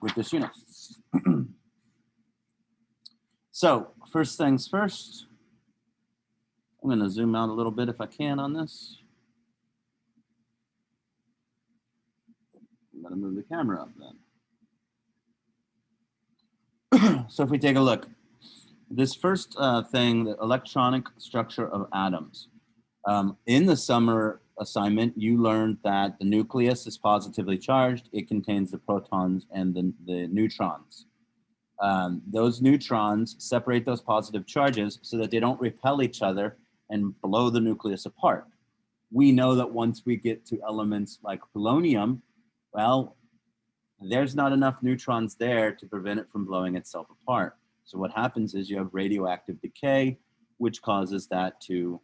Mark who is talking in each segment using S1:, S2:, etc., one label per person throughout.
S1: with this unit. So first things first, I'm going to zoom out a little bit if I can on this. I'm going to move the camera up then. So if we take a look, this first thing, the electronic structure of atoms. In the summer assignment, you learned that the nucleus is positively charged. It contains the protons and the neutrons. Those neutrons separate those positive charges so that they don't repel each other and blow the nucleus apart. We know that once we get to elements like polonium, well, there's not enough neutrons there to prevent it from blowing itself apart. So what happens is you have radioactive decay, which causes that to,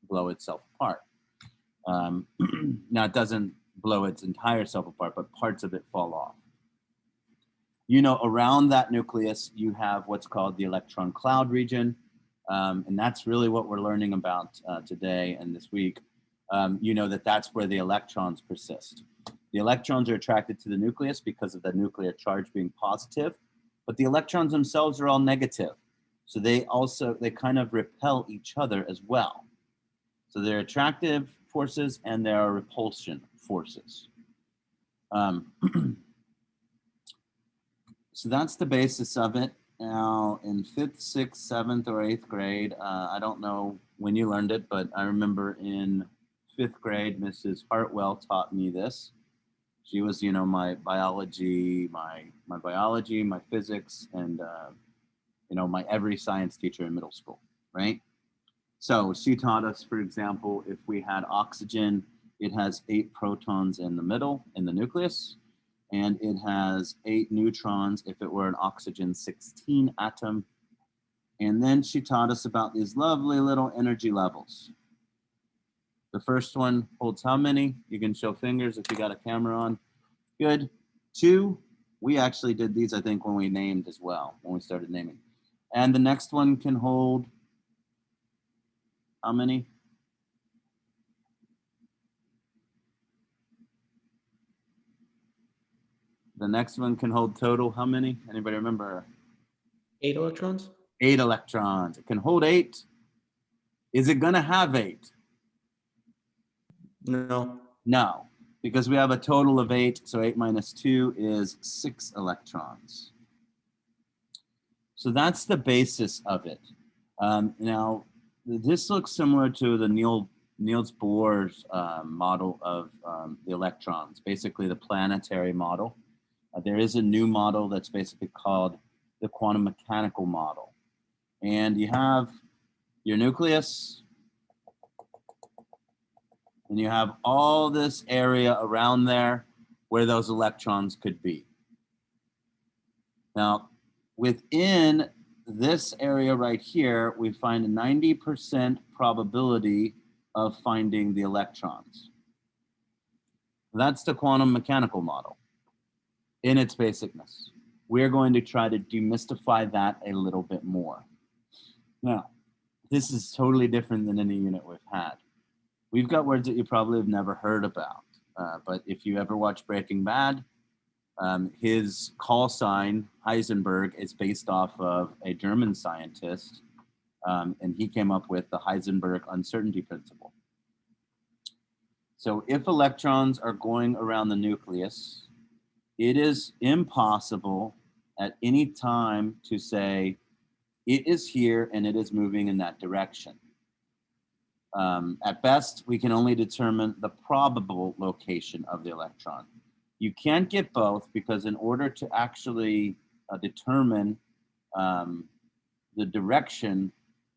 S1: blow itself apart. Now it doesn't blow its entire self apart, but parts of it fall off. Around that nucleus, you have what's called the electron cloud region. And that's really what we're learning about today and this week. That's where the electrons persist. The electrons are attracted to the nucleus because of the nuclear charge being positive, but the electrons themselves are all negative. So they kind of repel each other as well. So there are attractive forces and there are repulsion forces. So that's the basis of it. Now in 5th, 6th, 7th, or 8th grade, I don't know when you learned it, but I remember in 5th grade, Mrs. Hartwell taught me this. She was, my biology, my physics, and, my every science teacher in middle school, right? So she taught us, for example, if we had oxygen, it has 8 protons in the middle, in the nucleus, and it has 8 neutrons if it were an oxygen 16 atom. And then she taught us about these lovely little energy levels. The first one holds how many? You can show fingers if you got a camera on. Good. 2. We actually did these, I think, when we named as well, when we started naming. And the next one can hold how many? The next one can hold total how many? Anybody remember?
S2: 8 electrons?
S1: 8 electrons. It can hold 8. Is it going to have 8?
S2: No.
S1: No, because we have a total of 8. So 8 minus 2 is 6 electrons. So that's the basis of it. Now, this looks similar to the Niels Bohr's model of the electrons, basically the planetary model. There is a new model that's basically called the quantum mechanical model. And you have your nucleus, and you have all this area around there where those electrons could be. Now, within this area right here, we find a 90% probability of finding the electrons. That's the quantum mechanical model in its basicness. We're going to try to demystify that a little bit more. Now, this is totally different than any unit we've had. We've got words that you probably have never heard about, but if you ever watch Breaking Bad, his call sign, Heisenberg, is based off of a German scientist, and he came up with the Heisenberg uncertainty principle. So if electrons are going around the nucleus, it is impossible at any time to say it is here and it is moving in that direction. At best, we can only determine the probable location of the electron. You can't get both because in order to actually determine the direction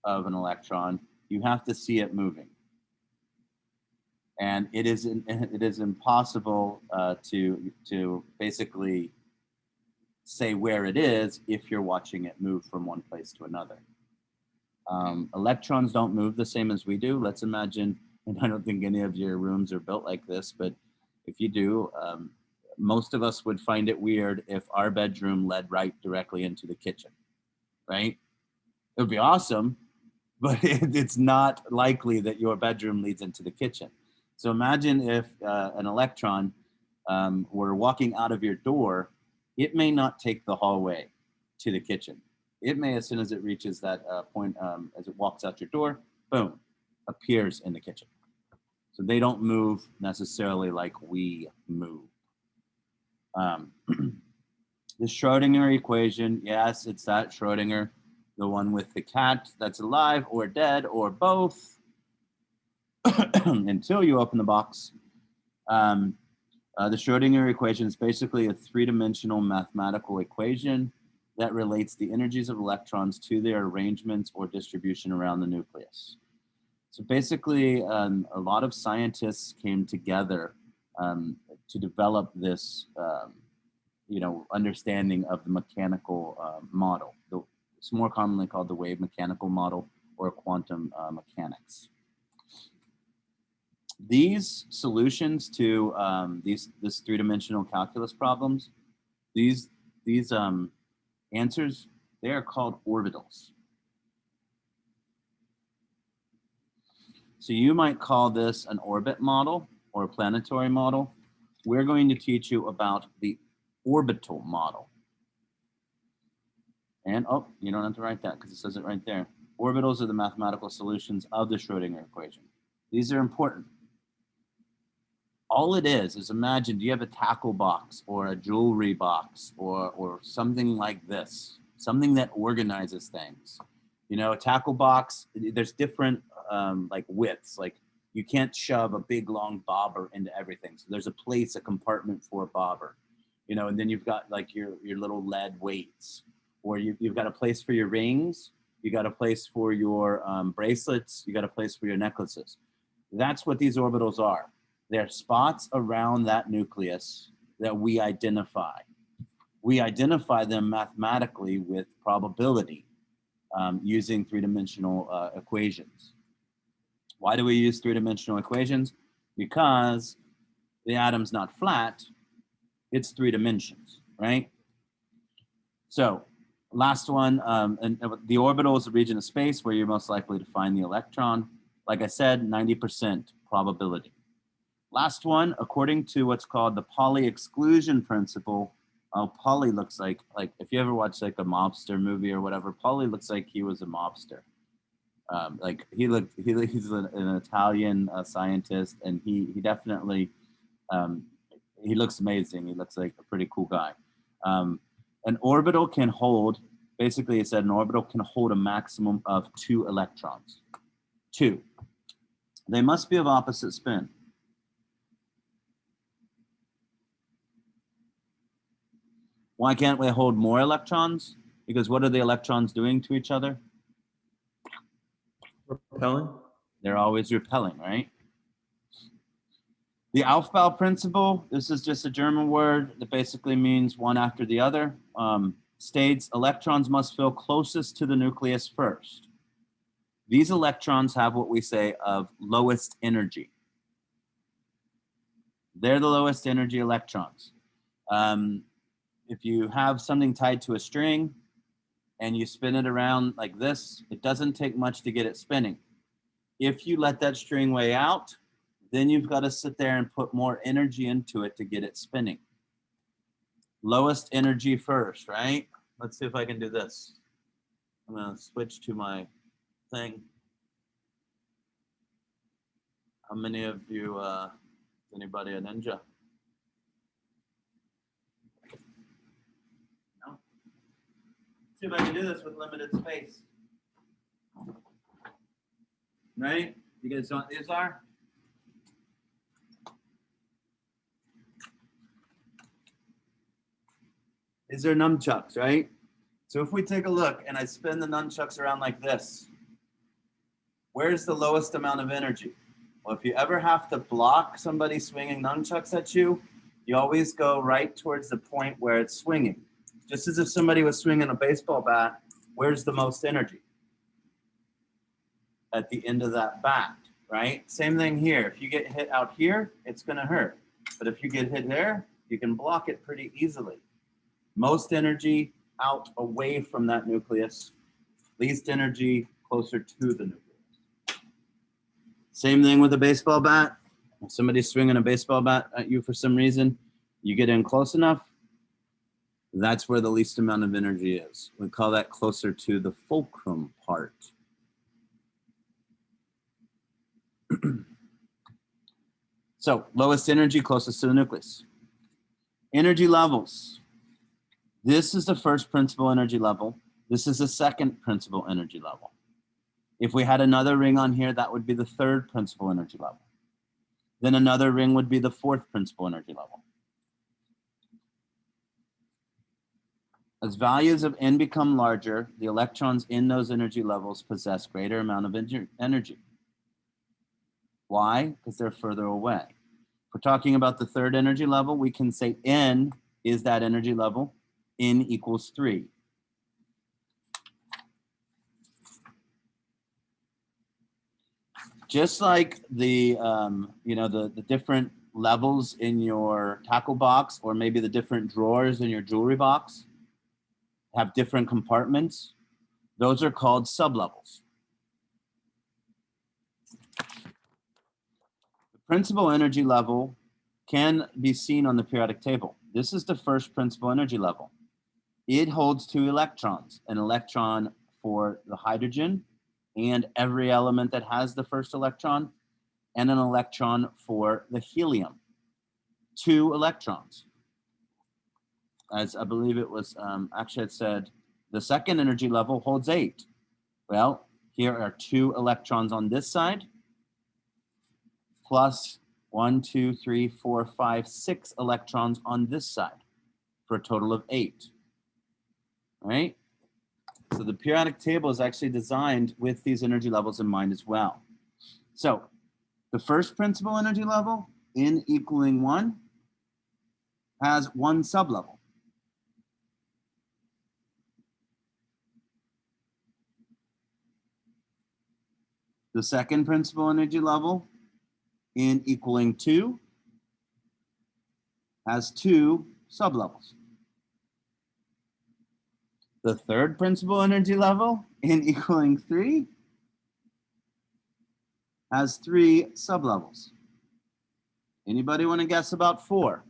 S1: of an electron, you have to see it moving. And it is impossible to basically say where it is if you're watching it move from one place to another. Electrons don't move the same as we do. Let's imagine, and I don't think any of your rooms are built like this, but if you do, most of us would find it weird if our bedroom led right directly into the kitchen, right? It would be awesome, but it's not likely that your bedroom leads into the kitchen. So imagine if an electron or walking out of your door, it may not take the hallway to the kitchen. It may, as soon as it reaches that point, as it walks out your door, boom, appears in the kitchen. So they don't move necessarily like we move. The Schrodinger equation, yes, it's that Schrodinger, the one with the cat that's alive or dead or both, until you open the box. The Schrodinger equation is basically a three-dimensional mathematical equation that relates the energies of electrons to their arrangements or distribution around the nucleus. So basically, a lot of scientists came together to develop this, understanding of the mechanical model. It's more commonly called the wave mechanical model or quantum mechanics. These solutions to this three-dimensional calculus problems, these answers, they are called orbitals. So you might call this an orbit model or a planetary model. We're going to teach you about the orbital model. And, oh, you don't have to write that because it says it right there. Orbitals are the mathematical solutions of the Schrodinger equation. These are important. All it is imagine, do you have a tackle box or a jewelry box or something like this, something that organizes things. You know, a tackle box, there's different like widths, like you can't shove a big long bobber into everything. So there's a place, a compartment for a bobber, you know, and then you've got like your little lead weights, or you've got a place for your rings, you got a place for your bracelets, you got a place for your necklaces. That's what these orbitals are. They're spots around that nucleus that we identify. We identify them mathematically with probability using three-dimensional equations. Why do we use three-dimensional equations? Because the atom's not flat, it's 3 dimensions, right? So last one, and the orbital is a region of space where you're most likely to find the electron. Like I said, 90% probability. Last one, according to what's called the Pauli exclusion principle, Pauli looks like if you ever watch like a mobster movie or whatever, Pauli looks like he was a mobster. Like he's an Italian scientist, and he definitely, he looks amazing. He looks like a pretty cool guy. An orbital can hold, basically it said an orbital can hold a maximum of 2 electrons. 2. They must be of opposite spin. Why can't we hold more electrons? Because what are the electrons doing to each other?
S2: Repelling?
S1: They're always repelling, right? The Aufbau principle, this is just a German word that basically means one after the other, states electrons must feel closest to the nucleus first. These electrons have what we say of lowest energy. They're the lowest energy electrons. If you have something tied to a string and you spin it around like this, it doesn't take much to get it spinning. If you let that string way out, then you've got to sit there and put more energy into it to get it spinning. Lowest energy first, right? Let's see if I can do this. I'm going to switch to my thing. How many of you, is anybody a ninja? No? Let's see if I can do this with limited space. Right? You guys know what these are? These are nunchucks, right? So if we take a look and I spin the nunchucks around like this, where's the lowest amount of energy? Well, if you ever have to block somebody swinging nunchucks at you, you always go right towards the point where it's swinging. Just as if somebody was swinging a baseball bat, where's the most energy? At the end of that bat, right? Same thing here. If you get hit out here, it's going to hurt. But if you get hit there, you can block it pretty easily. Most energy out away from that nucleus, least energy closer to the nucleus. Same thing with a baseball bat. If somebody's swinging a baseball bat at you for some reason, You get in close enough, that's where the least amount of energy is. We call that closer to the fulcrum part. So lowest energy, closest to the nucleus. Energy levels. This is the first principal energy level. This is the second principal energy level. If we had another ring on here, that would be the third principal energy level. Then another ring would be the fourth principal energy level. As values of n become larger, the electrons in those energy levels possess greater amount of energy. Why? Because they're further away. If we're talking about the third energy level, we can say n is that energy level. N equals 3. Just like the the different levels in your tackle box, or maybe the different drawers in your jewelry box have different compartments, those are called sublevels. The principal energy level can be seen on the periodic table. This is the first principal energy level. It holds 2 electrons, an electron for the hydrogen and every element that has the first electron, and an electron for the helium. 2 electrons. As I believe it was, actually it said the second energy level holds 8. Well, here are 2 electrons on this side, plus 1, 2, 3, 4, 5, 6 electrons on this side, for a total of 8. Right? So the periodic table is actually designed with these energy levels in mind as well. So the first principal energy level, N equaling 1, has 1 sublevel. The second principal energy level, N equaling 2, has 2 sublevels. The third principal energy level, N equaling 3, has 3 sublevels. Anybody want to guess about 4?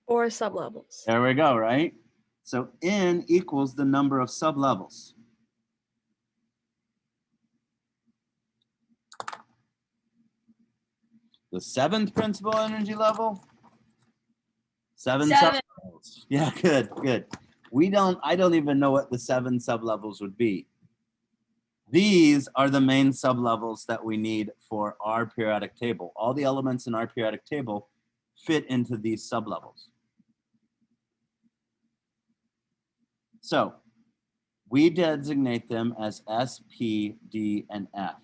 S3: 4 sublevels.
S1: There we go, right? So N equals the number of sublevels. The 7th principal energy level, 7 sublevels. Yeah, good, good. I don't even know what the 7 sublevels would be. These are the main sublevels that we need for our periodic table. All the elements in our periodic table fit into these sublevels. So we designate them as S, P, D, and F.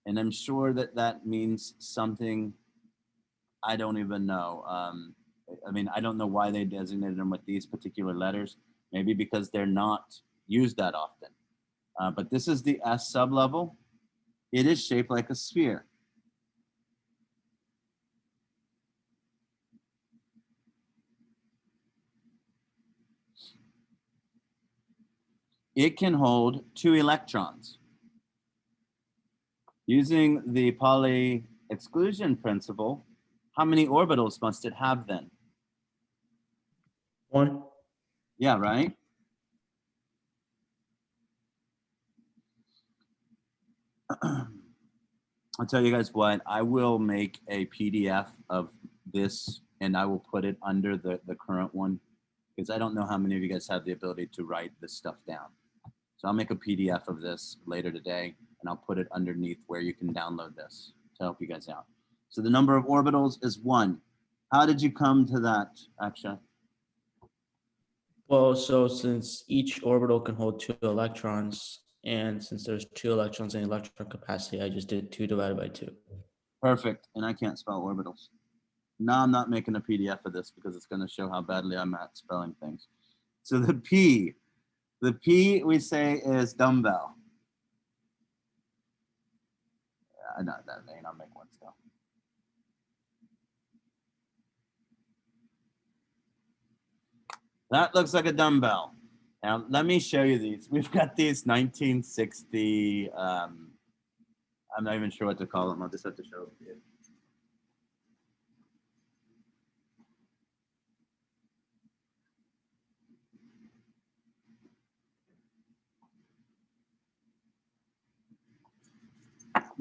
S1: And I'm sure that that means something I don't even know. I mean, I don't know why they designated them with these particular letters. Maybe because they're not used that often. But this is the S sublevel. It is shaped like a sphere. It can hold 2 electrons. Using the Pauli exclusion principle, how many orbitals must it have then?
S2: 1.
S1: Yeah, right? I'll tell you guys what, I will make a PDF of this and I will put it under the current one, because I don't know how many of you guys have the ability to write this stuff down. So I'll make a PDF of this later today and I'll put it underneath where you can download this to help you guys out. So the number of orbitals is 1. How did you come to that, Akshay?
S2: Well, so since each orbital can hold 2 electrons, and since there's 2 electrons in electron capacity, I just did 2 divided by 2.
S1: Perfect. And I can't spell orbitals. Now I'm not making a PDF of this because it's going to show how badly I'm at spelling things. So the P we say is dumbbell. Yeah, not that vein. I'll make one still. That looks like a dumbbell. Now let me show you these. We've got these 1960. I'm not even sure what to call them. I'll just have to show them to you.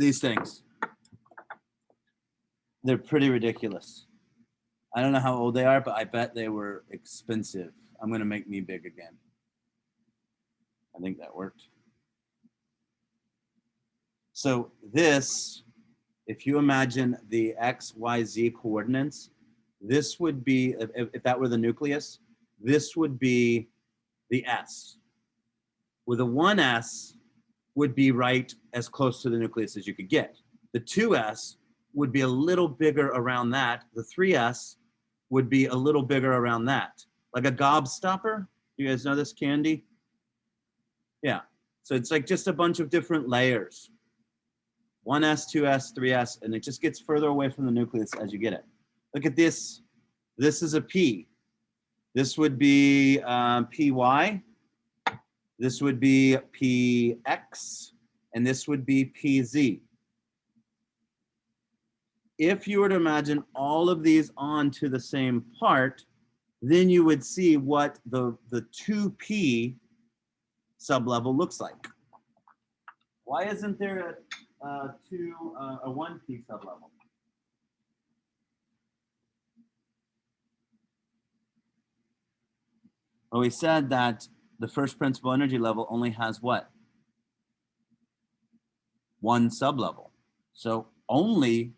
S1: these things. They're pretty ridiculous. I don't know how old they are, but I bet they were expensive. I'm going to make me big again. I think that worked. So this, if you imagine the X, Y, Z coordinates, this would be, if that were the nucleus, this would be the S. With a 1s would be right as close to the nucleus as you could get. The 2s would be a little bigger around that. The 3s would be a little bigger around that. Like a gobstopper. You guys know this candy? Yeah. So it's like just a bunch of different layers. 1s, 2s, 3s, and it just gets further away from the nucleus as you get it. Look at this. This is a P. This would be PY. This would be PX, and this would be PZ. If you were to imagine all of these onto the same part, then you would see what the 2P sublevel looks like. Why isn't there a 1P sublevel? Well, we said that the first principal energy level only has what? One sublevel. So only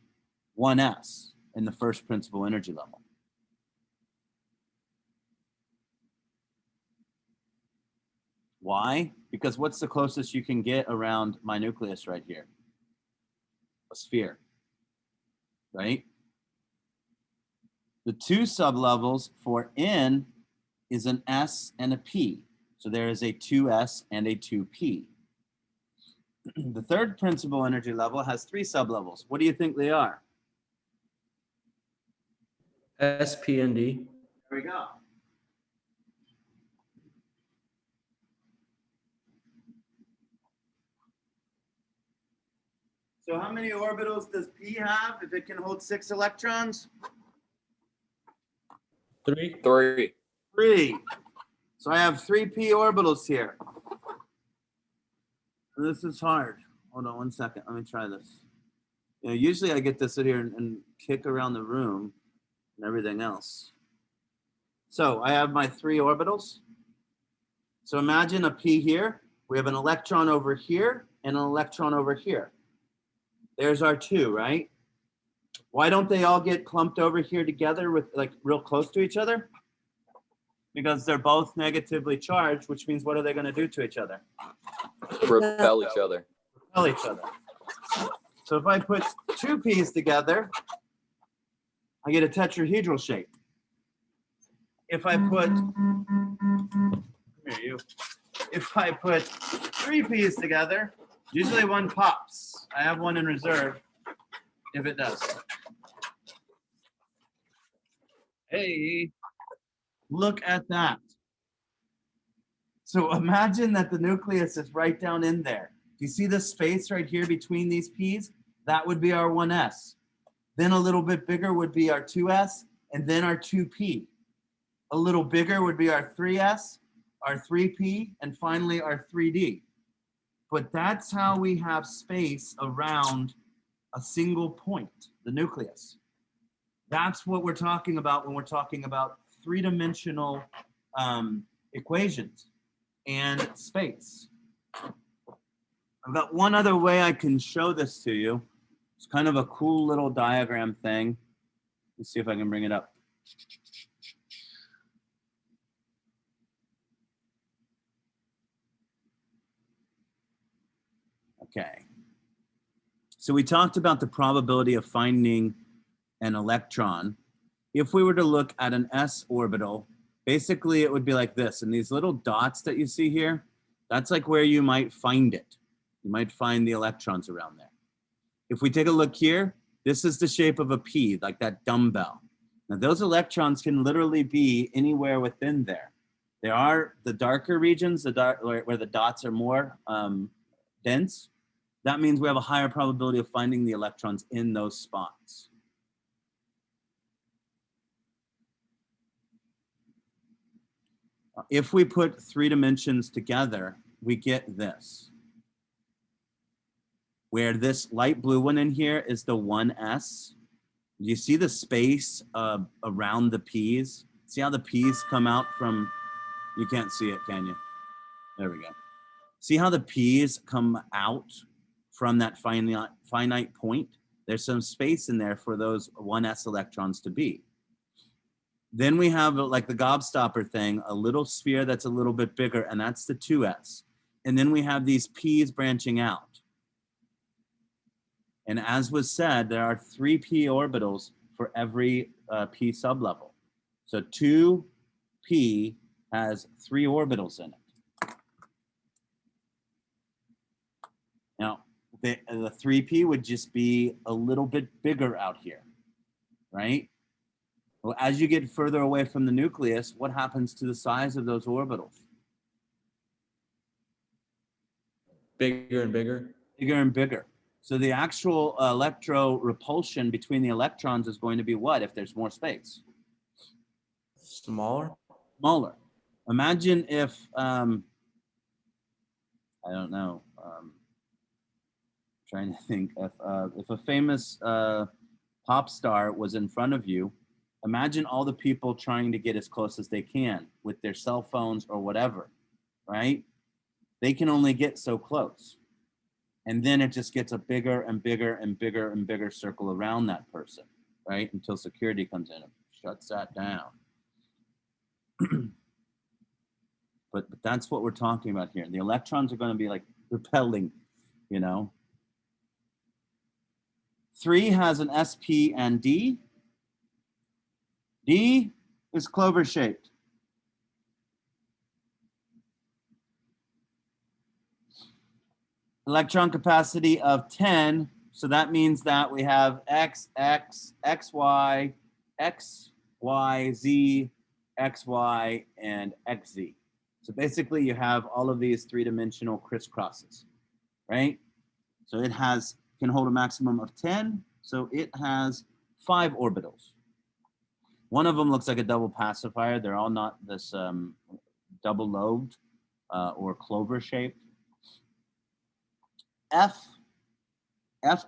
S1: 1s in the first principal energy level. Why? Because what's the closest you can get around my nucleus right here? A sphere, right? The two sublevels for N is an S and a P. So there is a 2s and a 2p. The third principal energy level has three sublevels. What do you think they are?
S2: S, P, and D.
S1: There we go. So how many orbitals does P have if it can hold 6 electrons?
S2: 3.
S4: 3.
S1: 3. So I have 3p orbitals here. This is hard. Hold on 1 second. Let me try this. You know, usually I get to sit here and kick around the room and everything else. So I have my 3 orbitals. So imagine a p here. We have an electron over here and an electron over here. There's our 2, right? Why don't they all get clumped over here together with like real close to each other? Because they're both negatively charged, which means what are they going to do to each other?
S4: Repel each other.
S1: Repel each other. So if I put 2 p's together, I get a tetrahedral shape. If I put, here you, if I put 3 p's together, usually one pops. I have one in reserve if it does. Hey, look at that. So imagine that the nucleus is right down in there. Do you see the space right here between these p's? That would be our 1s. Then a little bit bigger would be our 2s, and then our 2p. A little bigger would be our 3s, our 3p, and finally our 3d. But that's how we have space around a single point, the nucleus. That's what we're talking about when we're talking about three-dimensional equations and space. I've got one other way I can show this to you. It's kind of a cool little diagram thing. Let's see if I can bring it up. Okay. So we talked about the probability of finding an electron. If we were to look at an s orbital, basically it would be like this. And these little dots that you see here, that's like where you might find it. You might find the electrons around there. If we take a look here, this is the shape of a P, like that dumbbell. Now those electrons can literally be anywhere within there. There are the darker regions, where the dots are more dense. That means we have a higher probability of finding the electrons in those spots. If we put 3 dimensions together, we get this. where this light blue one in here is the 1s. You see the space around the P's? See how the P's come out from, you can't see it, can you? There we go. See how the P's come out from that finite point? There's some space in there for those 1s electrons to be. Then we have, like the gobstopper thing, a little sphere that's a little bit bigger, and that's the 2s. And then we have these P's branching out. And as was said, there are 3 p orbitals for every p sublevel. So 2p has 3 orbitals in it. Now, the 3p would just be a little bit bigger out here, right? Well, as you get further away from the nucleus, what happens to the size of those orbitals?
S2: Bigger and bigger.
S1: Bigger and bigger. So the actual electro repulsion between the electrons is going to be what if there's more space?
S2: Smaller.
S1: Smaller. Imagine if, I don't know, trying to think, if a famous pop star was in front of you, imagine all the people trying to get as close as they can with their cell phones or whatever, right? They can only get so close. And then it just gets a bigger and bigger and bigger and bigger circle around that person, right? Until security comes in and shuts that down. But that's what we're talking about here. The electrons are going to be like repelling, you know. 3 has an sp and d. D is clover shaped. Electron capacity of 10. So that means that we have X, X, XY, X, Y, Z, XY, and XZ. So basically you have all of these 3-dimensional crisscrosses, right? So it can hold a maximum of 10. So it has 5 orbitals. One of them looks like a double pacifier. They're all not this double lobed or clover shaped. F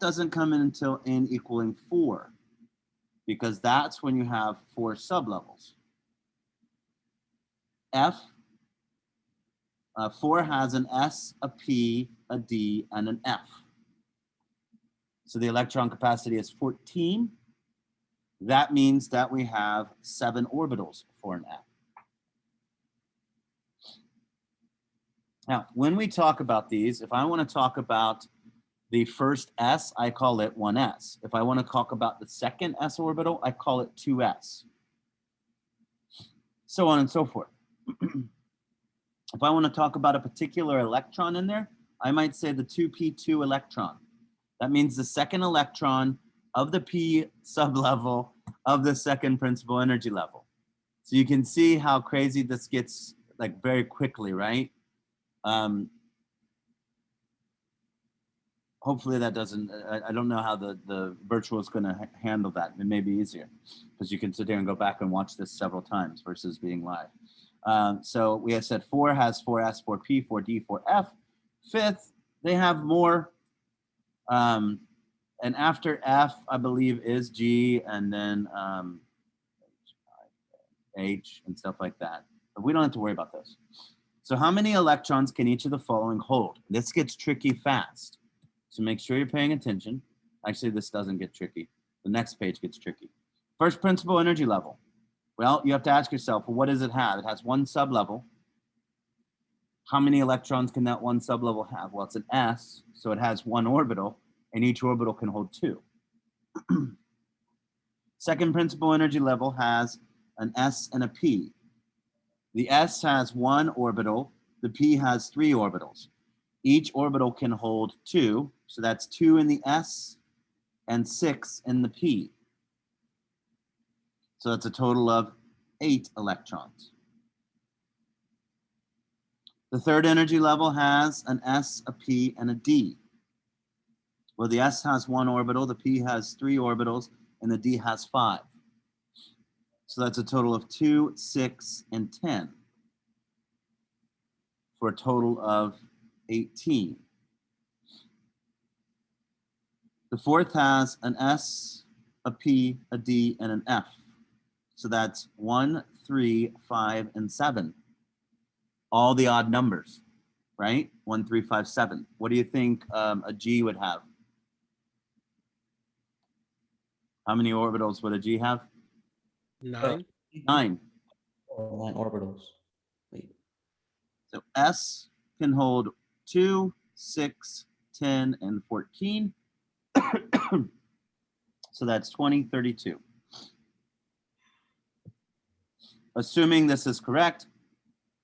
S1: doesn't come in until n equaling 4, because that's when you have 4 sublevels. 4 has an S, a P, a D, and an F. So the electron capacity is 14. That means that we have 7 orbitals for an F. Now, when we talk about these, if I want to talk about the first S, I call it 1s. If I want to talk about the second s orbital, I call it 2s. So on and so forth. If I want to talk about a particular electron in there, I might say the 2p2 electron. That means the second electron of the p sublevel of the second principal energy level. So you can see how crazy this gets, like, very quickly, right? Hopefully that doesn't, I don't know how the virtual is going to handle that. It may be easier because you can sit here and go back and watch this several times versus being live. So we have said 4 has 4s, 4p, 4d, 4f. Fifth, they have more. And after F, I believe, is G, and then H and stuff like that. But we don't have to worry about those. So how many electrons can each of the following hold? This gets tricky fast. So make sure you're paying attention. Actually, this doesn't get tricky. The next page gets tricky. First principal energy level. Well, you have to ask yourself, well, what does it have? It has 1 sublevel. How many electrons can that 1 sublevel have? Well, it's an S, so it has 1 orbital, and each orbital can hold 2. Second principal energy level has an S and a P. The S has 1 orbital, the P has 3 orbitals. Each orbital can hold 2, so that's 2 in the S and 6 in the P. So that's a total of 8 electrons. The third energy level has an S, a P, and a D. Well, the S has 1 orbital, the P has 3 orbitals, and the D has 5. So that's a total of 2, 6, and 10, for a total of 18. The fourth has an S, a P, a D, and an F. So that's 1, 3, 5, and 7. All the odd numbers, right? 1, 3, 5, 7. What do you think a G would have? How many orbitals would a G have?
S5: 9.
S1: 9.
S2: Or 9 orbitals. Wait.
S1: So S can hold 2, 6, 10, and 14. So that's 20, 32. Assuming this is correct,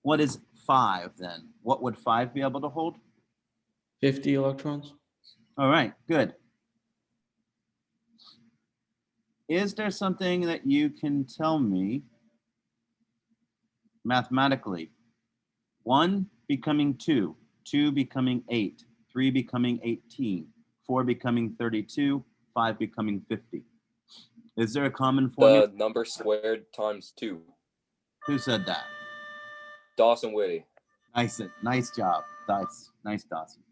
S1: what is 5 then? What would 5 be able to hold?
S2: 50 electrons.
S1: All right, good. Is there something that you can tell me mathematically? 1 becoming 2, 2 becoming 8, 3 becoming 18, 4 becoming 32, 5 becoming 50. Is there a common formula?
S4: The number squared times 2.
S1: Who said that?
S4: Dawson Whitty.
S1: Nice job, nice Dawson.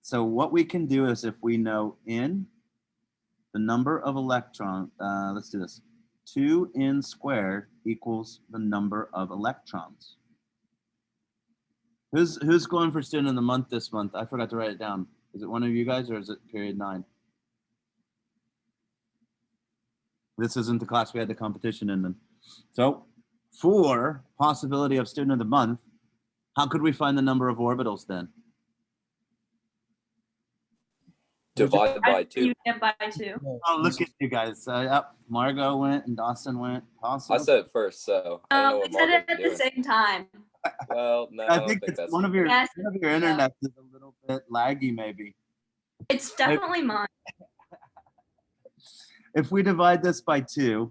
S1: So what we can do is if we know n, the number of electrons, let's do this. 2n squared equals the number of electrons. Who's going for student of the month this month? I forgot to write it down. Is it one of you guys or is it period 9? This isn't the class we had the competition in them. So for possibility of student of the month, how could we find the number of orbitals then?
S4: Divide by 2.
S6: Union by 2.
S1: Oh, look at you guys. Yep, Margot went and Dawson went.
S4: I said it first, so I don't know
S6: We
S4: what
S6: said it
S4: Margaret's
S6: at the
S4: doing.
S6: same time.
S4: Well, no,
S1: I think it's
S4: that's
S1: one of your
S6: Yes.
S1: internet is a little bit laggy, maybe.
S6: It's definitely mine.
S1: If we divide this by 2,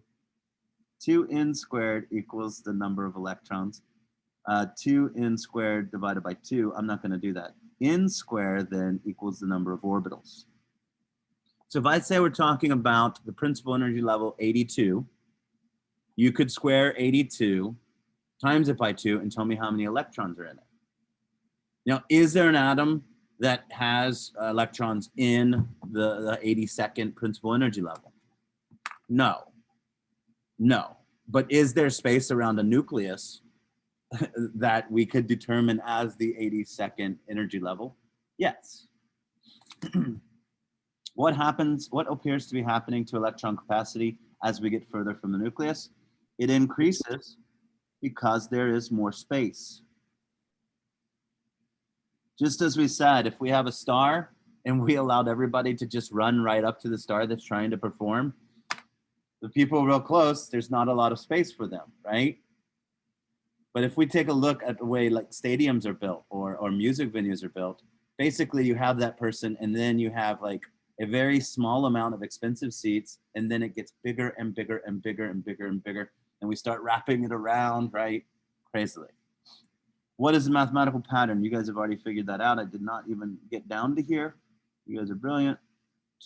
S1: 2n squared equals the number of electrons. 2n squared divided by 2, I'm not going to do that. N squared then equals the number of orbitals. So if I say we're talking about the principal energy level 82, you could square 82, times it by 2, and tell me how many electrons are in it. Now, is there an atom that has electrons in the 82nd principal energy level? No. But is there space around a nucleus that we could determine as the 82nd energy level? Yes. What appears to be happening to electron capacity as we get further from the nucleus? It increases because there is more space. Just as we said, if we have a star and we allowed everybody to just run right up to the star that's trying to perform, the people real close, there's not a lot of space for them, right? But if we take a look at the way like stadiums are built or music venues are built, basically you have that person and then you have like a very small amount of expensive seats, and then it gets bigger and bigger and bigger and bigger and bigger, and we start wrapping it around, right? Crazily. What is the mathematical pattern? You guys have already figured that out. I did not even get down to here. You guys are brilliant.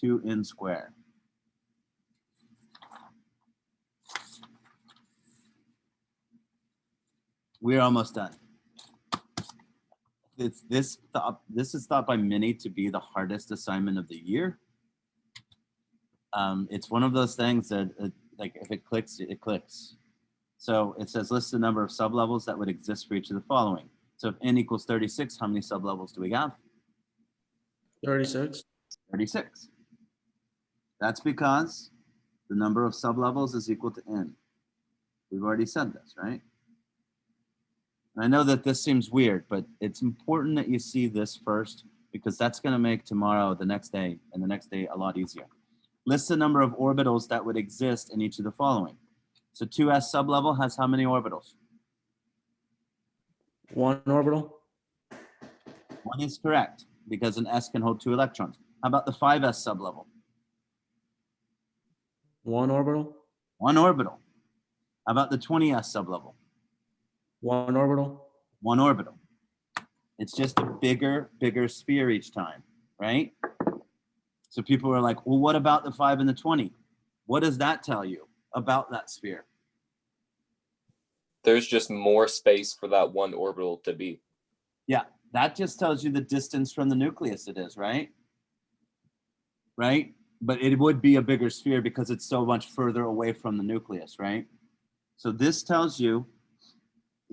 S1: 2n squared. We're almost done. This is thought by many to be the hardest assignment of the year. It's one of those things that like if it clicks, it clicks. So it says list the number of sublevels that would exist for each of the following. So if n equals 36, how many sublevels do we have?
S2: 36.
S1: 36. That's because the number of sublevels is equal to n. We've already said this, right? And I know that this seems weird, but it's important that you see this first because that's going to make tomorrow, the next day, and the next day a lot easier. List the number of orbitals that would exist in each of the following. So 2s sublevel has how many orbitals?
S2: 1 orbital.
S1: 1 is correct because an s can hold 2 electrons. How about the 5s sublevel?
S2: 1 orbital.
S1: 1 orbital. How about the 20s sublevel?
S2: 1 orbital.
S1: 1 orbital. It's just a bigger sphere each time, right? So people are like, well, what about the 5 and the 20? What does that tell you about that sphere?
S4: There's just more space for that 1 orbital to be.
S1: Yeah, that just tells you the distance from the nucleus it is, right? right? But it would be a bigger sphere because it's so much further away from the nucleus, right? So this tells you,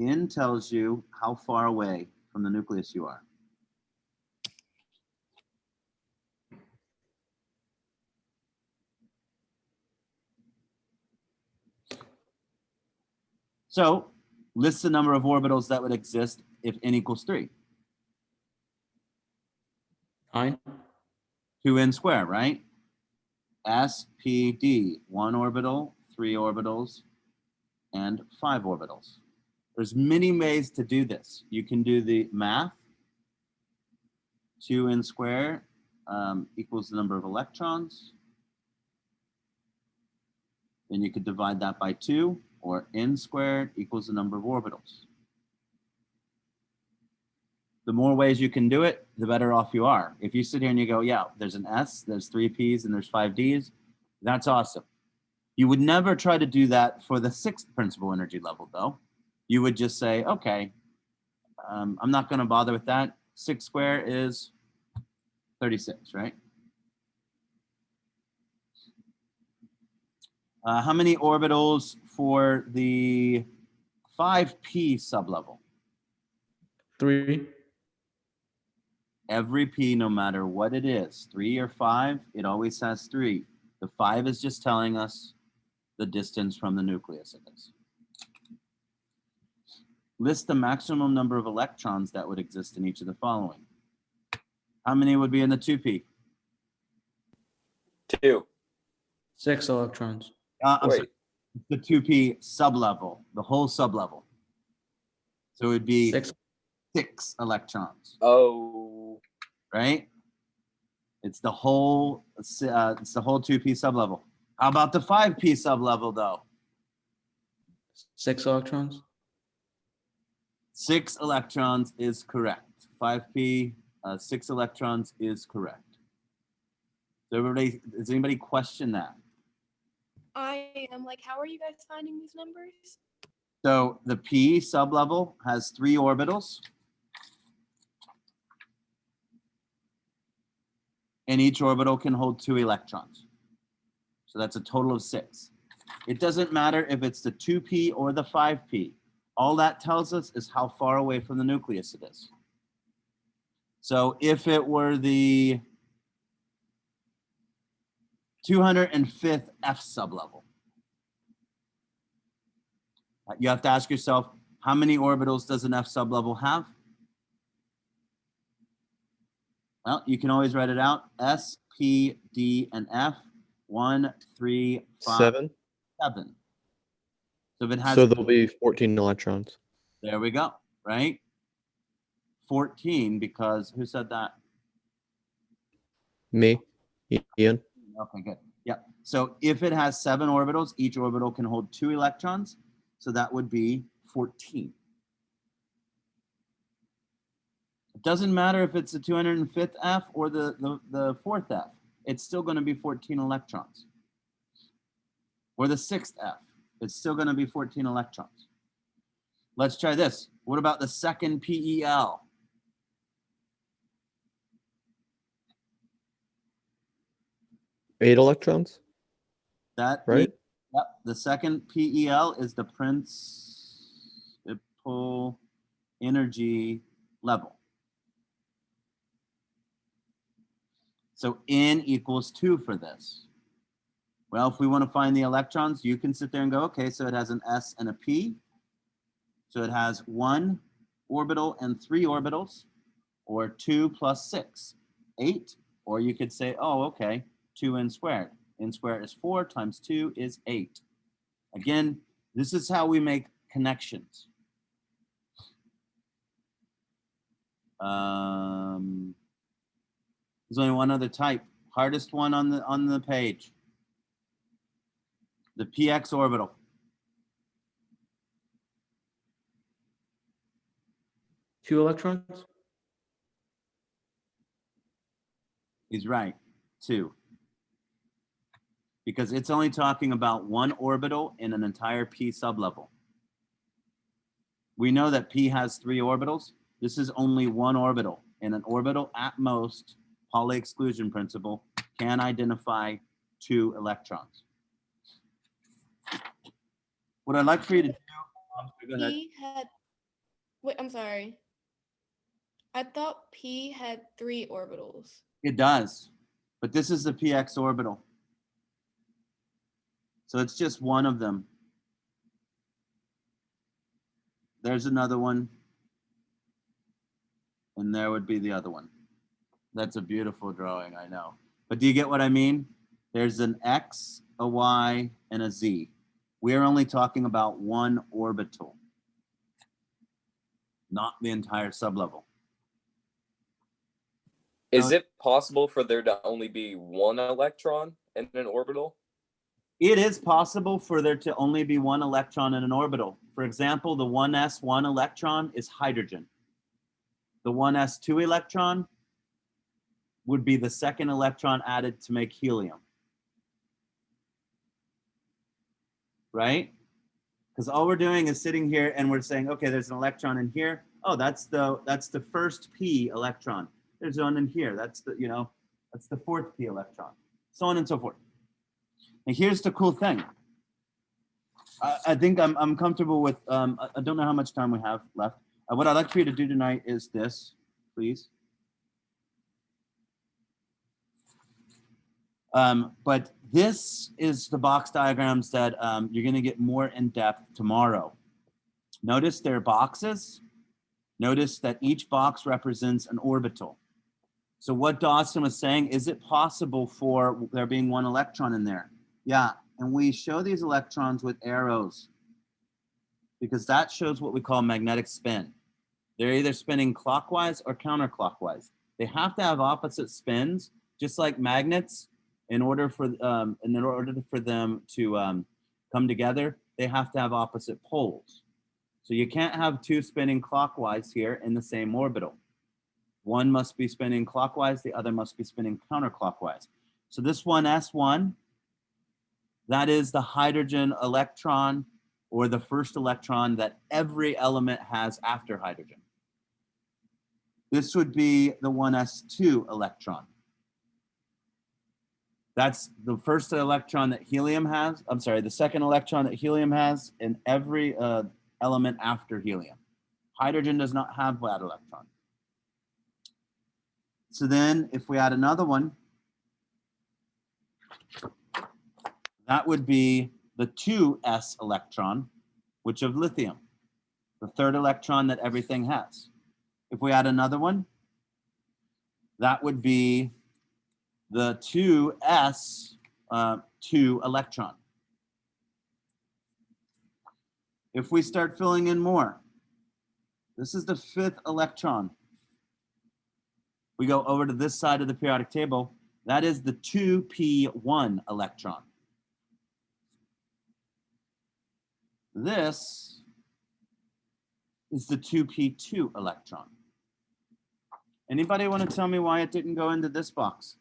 S1: N tells you how far away from the nucleus you are. So list the number of orbitals that would exist if N equals 3.
S2: 9.
S1: 2n squared, right? SPD, 1 orbital, 3 orbitals, and 5 orbitals. There's many ways to do this. You can do the math. 2n squared equals the number of electrons. Then you could divide that by 2, or n squared equals the number of orbitals. The more ways you can do it, the better off you are. If you sit here and you go, yeah, there's an S, there's 3 Ps, and there's 5 Ds, that's awesome. You would never try to do that for the 6th principal energy level, though. You would just say, okay, I'm not going to bother with that. 6 squared is 36, right? How many orbitals for the 5p sublevel?
S2: 3.
S1: Every p, no matter what it is, 3 or 5, it always has 3. The 5 is just telling us the distance from the nucleus it is. List the maximum number of electrons that would exist in each of the following. How many would be in the 2p?
S4: 2.
S2: 6 electrons.
S1: I'm sorry,
S4: Wait.
S1: the 2p sublevel, the whole sublevel. So it would be 6 electrons,
S4: Oh.
S1: right? It's the whole 2p sublevel. How about the 5p sublevel though?
S2: 6 electrons.
S1: 6 electrons is correct. 5p, 6 electrons is correct. So everybody, does anybody question that?
S3: I am like, how are you guys finding these numbers?
S1: So the p sublevel has 3 orbitals. And each orbital can hold 2 electrons. So that's a total of 6. It doesn't matter if it's the 2p or the 5p. All that tells us is how far away from the nucleus it is. So if it were the 205th F sublevel, you have to ask yourself, how many orbitals does an F sublevel have? Well, you can always write it out. S, P, D, and F. 1, 3, 5,
S7: 7.
S1: 7. So if it has,
S7: So there'll be 14 electrons.
S1: there we go, right? 14, because who said that?
S7: Me, Ian.
S1: Okay, good. Yeah. So if it has 7 orbitals, each orbital can hold 2 electrons. So that would be 14. It doesn't matter if it's the 205th F or the 4th F. It's still going to be 14 electrons. Or the 6th F. It's still going to be 14 electrons. Let's try this. What about the 2nd PEL?
S7: Eight electrons,
S1: That
S7: right?
S1: Yep. The 2nd PEL is the principal energy level. So N equals 2 for this. Well, if we want to find the electrons, you can sit there and go, okay, so it has an S and a P. So it has 1 orbital and 3 orbitals, or 2 plus 6, 8. Or you could say, oh, okay, 2n squared. N squared is 4 times 2 is 8. Again, this is how we make connections. There's only one other type, hardest one on the page. The px orbital.
S2: Two electrons.
S1: He's right, 2. Because it's only talking about 1 orbital in an entire p sublevel. We know that p has 3 orbitals. This is only 1 orbital. In an orbital at most, Pauli exclusion principle, can identify 2 electrons. What I'd like for you to do, go ahead.
S3: P had, wait, I'm sorry. I thought P had 3 orbitals.
S1: It does, but this is the px orbital. So it's just one of them. There's another one. And there would be the other one. That's a beautiful drawing, I know. But do you get what I mean? There's an X, a Y, and a Z. We're only talking about one orbital, not the entire sublevel.
S4: Is it possible for there to only be one electron in an orbital?
S1: It is possible for there to only be one electron in an orbital. For example, the 1s1 electron is hydrogen. The 1s2 electron would be the second electron added to make helium. Right? Because all we're doing is sitting here and we're saying, okay, there's an electron in here. Oh, that's the first p electron. There's one in here. That's the, you know, that's the fourth p electron. So on and so forth. And here's the cool thing. I think I'm comfortable with, I don't know how much time we have left. What I'd like for you to do tonight is this, please. But this is the box diagrams that you're going to get more in depth tomorrow. Notice their boxes. Notice that each box represents an orbital. So what Dawson was saying, is it possible for there being one electron in there? Yeah, and we show these electrons with arrows because that shows what we call magnetic spin. They're either spinning clockwise or counterclockwise. They have to have opposite spins, just like magnets. In order for them to come together, they have to have opposite poles. So you can't have 2 spinning clockwise here in the same orbital. One must be spinning clockwise, the other must be spinning counterclockwise. So this one, S1, that is the hydrogen electron, or the first electron that every element has after hydrogen. This would be the 1s2 electron. That's the first electron that helium has. I'm sorry, the second electron that helium has in every element after helium. Hydrogen does not have that electron. So then if we add another one, that would be the 2s electron, which of lithium, the third electron that everything has. If we add another one, that would be the 2s2 electron. If we start filling in more, this is the 5th electron. We go over to this side of the periodic table. That is the 2p1 electron. This is the 2p2 electron. Anybody want to tell me why it didn't go into this box?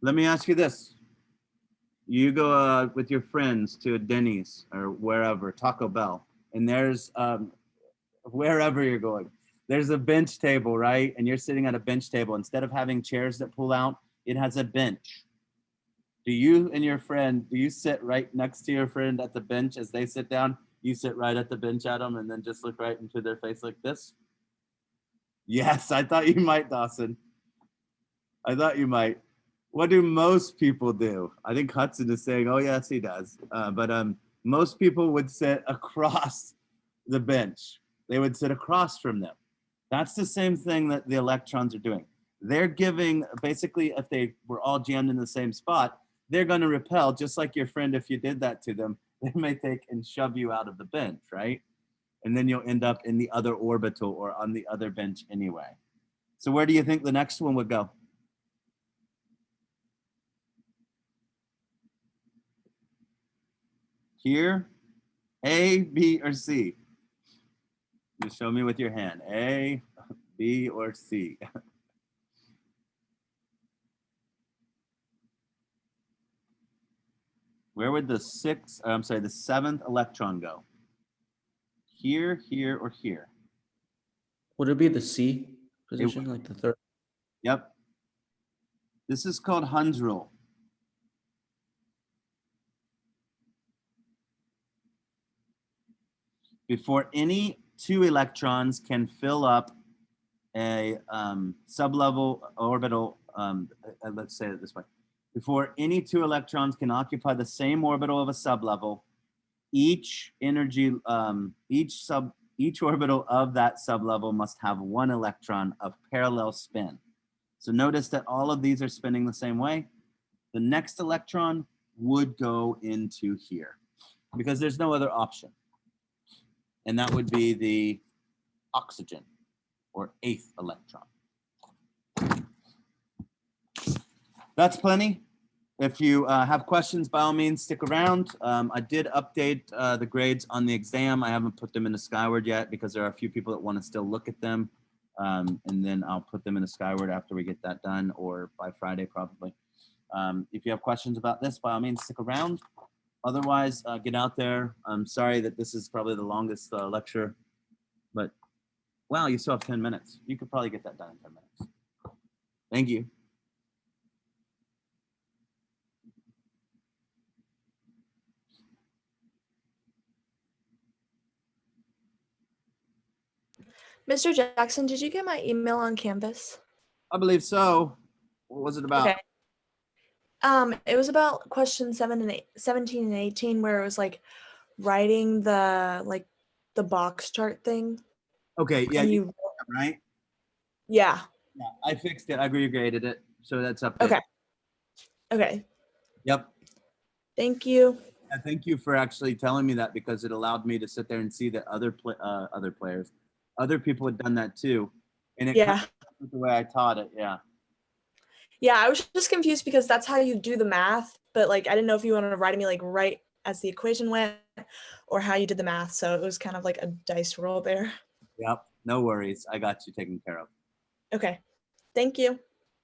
S1: Let me ask you this. You go with your friends to a Denny's or wherever, Taco Bell, and there's, wherever you're going, there's a bench table, right? And you're sitting at a bench table. Instead of having chairs that pull out, it has a bench. Do you and your friend, do you sit right next to your friend at the bench as they sit down? You sit right at the bench at them and then just look right into their face like this? Yes, I thought you might, Dawson. I thought you might. What do most people do? I think Hudson is saying, oh, yes, he does. But most people would sit across the bench. They would sit across from them. That's the same thing that the electrons are doing. They're giving, basically, if they were all jammed in the same spot, they're going to repel, just like your friend, if you did that to them, they may take and shove you out of the bench, right? And then you'll end up in the other orbital or on the other bench anyway. So where do you think the next one would go? Here, A, B, or C? Just show me with your hand. A, B, or C? Where would the 7th electron go? Here, here, or here?
S2: Would it be the C position, like the third?
S1: Yep. This is called Hund's rule. Before any two electrons can fill up a sublevel orbital, let's say it this way. Before any two electrons can occupy the same orbital of a sublevel, each orbital of that sublevel must have one electron of parallel spin. So notice that all of these are spinning the same way. The next electron would go into here because there's no other option. And that would be the oxygen or 8th electron. That's plenty. If you have questions, by all means, stick around. I did update the grades on the exam. I haven't put them into Skyward yet because there are a few people that want to still look at them. And then I'll put them into Skyward after we get that done, or by Friday probably. If you have questions about this, by all means, stick around. Otherwise, get out there. I'm sorry that this is probably the longest lecture, but wow, you still have 10 minutes. You could probably get that done in 10 minutes. Thank you.
S8: Mr. Jackson, did you get my email on Canvas?
S1: I believe so. What was it about?
S8: Okay. It was about question 17 and 18, where it was like writing the box chart thing.
S1: Okay, yeah,
S8: And
S1: you right?
S8: yeah.
S1: Yeah, I fixed it. I regraded it, so that's up.
S8: Okay. Okay.
S1: Yep.
S8: Thank you.
S1: Yeah, thank you for actually telling me that because it allowed me to sit there and see that other players, other people had done that too, and it
S8: Yeah.
S1: with the way I taught it. Yeah.
S8: Yeah, I was just confused because that's how you do the math, but like I didn't know if you wanted to write me like right as the equation went or how you did the math. So it was kind of like a dice roll there.
S1: Yep. No worries. I got you taken care of.
S8: Okay. Thank you.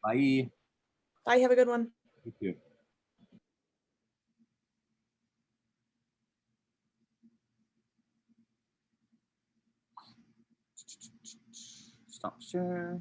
S1: Bye.
S8: Bye. Have a good one.
S1: You too. Stop share.